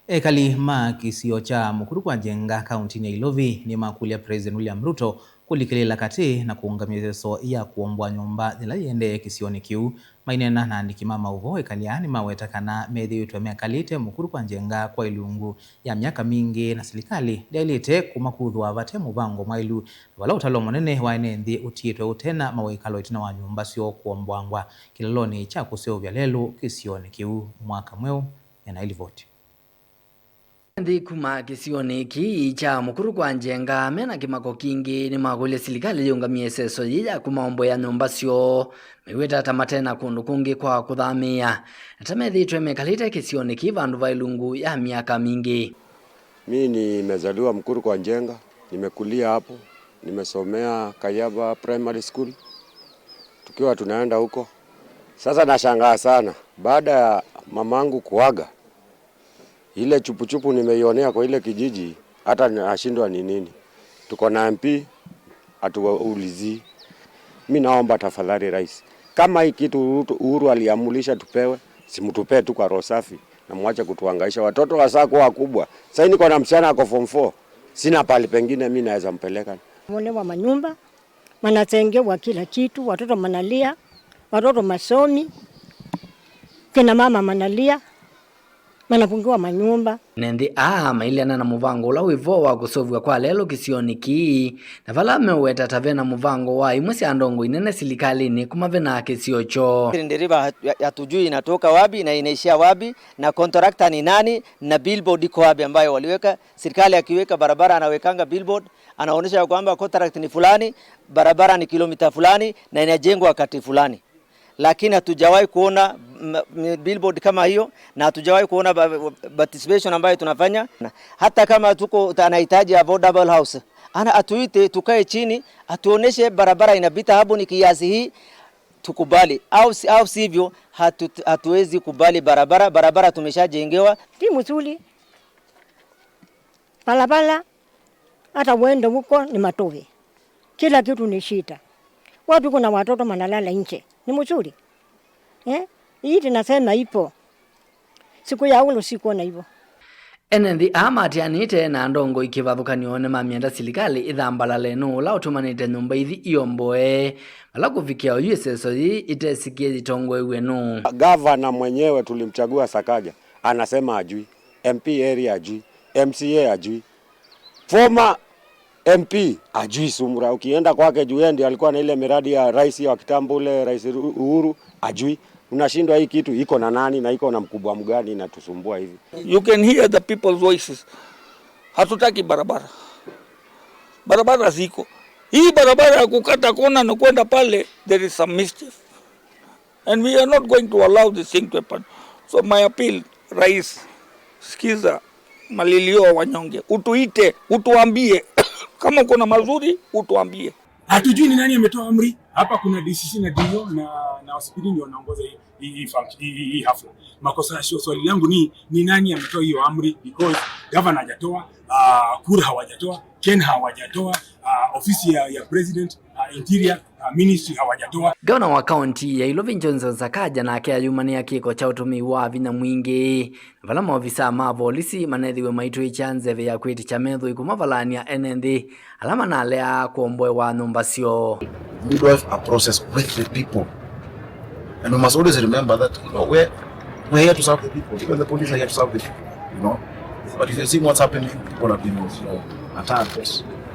Ekali kisio cha mukuru kwa njenga kaunti ya Ilovi ni makulia President William Ruto kulikilela kati na kuunga miezo ya kuombwa nyumba nila yende kisioni kiu mainena na nikimama uvo ekaliani mawetakana medhi witwa meakalite mukuru kwa njenga kwa ilungu ya miaka mingi na serikali dailite kumakudhwa vate mubango mailu wala utalo monene wa enendi utiitwe utena mawekalo itina wa nyumba sio kuombwangwa kilaloni cha kuseo vya lelu kisioni kiu mwaka mweu yana ilivoti. Ndi kuma kisioni ki cha mukuru kwa njenga mena kimako kingi ni magule serikali yunga mieseso ya kumaombo ya nyumba sio miweta tamatena kundu kungi kwa kudhamia atamethitwe mekalite kisioni ki vandu va ilungu ya miaka mingi. Mimi nimezaliwa mukuru kwa njenga, nimekulia hapo, nimesomea Kayaba Primary School. Tukiwa tunaenda huko. Sasa nashangaa sana baada ya mamangu kuaga ile chupuchupu nimeionea kwa ile kijiji hata nashindwa ni nini. Tuko na MP atuulizi. Mimi naomba tafadhali rais, kama hii kitu Uhuru aliamulisha tupewe, simtupe tu kwa roho safi na muache kutuhangaisha watoto wasako wakubwa. Sasa niko na msichana ako form 4. Sina pali pengine mimi naweza mpeleka. Mwonewa manyumba, manatengewa kila kitu, watoto manalia, watoto masomi, kina mama manalia. Manapungiwa manyumba nendi mailiana na muvango ula wivo wa kusovwa kwa lelo kisioni ki na vala meweta tavena muvango wa imwesi andongo inene serikali ni kumavena kisiocho ndiriba hatujui inatoka wapi na inaishia wapi na contractor ni nani na billboard iko wapi ambayo waliweka. Serikali akiweka barabara anawekanga billboard, anaonyesha kwamba contract ni fulani, barabara ni kilomita fulani na inajengwa wakati fulani, lakini hatujawahi kuona billboard kama hiyo na hatujawahi kuona participation ambayo tunafanya. Hata kama tuko anahitaji affordable house, atuite tukae chini atuoneshe barabara inapita hapo ni kiasi hii tukubali, au sivyo hatuwezi kubali. Barabara tumeshajengewa timu nzuri, barabara hata wende huko ni matope, kila kitu ni shida. Watu kuna watoto manalala nje, ni mzuri hii tunasema ipo siku ya ulo siku na hivyo enendi amatianite na ndongo ikivathukanione mamienda serikali ithambala leno la utumanite nyumba ithi iomboe mala kufikia uyeseso hii itesikie itongo iwenu. Governor mwenyewe tulimchagua Sakaja anasema ajui, MP area ajui, MCA ajui, former MP ajui Sumura. Ukienda kwake juu ndiye alikuwa na ile miradi ya rais wa kitambo ule Rais Uhuru ajui. Unashindwa hii kitu iko na nani na iko na mkubwa mgani inatusumbua hivi. You can hear the people's voices. Hatutaki barabara. Barabara ziko. Hii barabara ya kukata kona na kwenda pale, there is some mischief. And we are not going to allow this thing to happen. So my appeal, rais, sikiza malilio wanyonge. Utuite, utuambie. Kama kuna mazuri, utuambie. Hatujui ni nani ametoa amri. Hapa kuna DCC na DO na hospitali ndio wanaongoza hii hafla. Makosa sio, swali langu ni nani ametoa hiyo amri, because governor hajatoa, kura hawajatoa, Ken hawajatoa, ofisi ya president, interior ministry hawajatoa. Gavana wa kaunti ya Ilovi Johnson Sakaja na akia yumania kiko cha utumi wa vina mwingi vala maofisa ma polisi manethiwe maitu ichanzeve ya kwiti cha metho ikumavalania enendi alama na alea kuombwe wa nyumba sio. We do have a process with the people, and we must always remember that we're here to serve the people. Even the police are here to serve the people, But if you see what's happening, people have been attacked.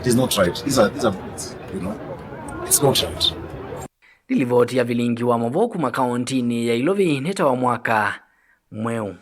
It is not right. These are bullets, It's not right. Dilivoti ya vilingi wa Movoku makauntini ya Ilovi neta wa mwaka mweu.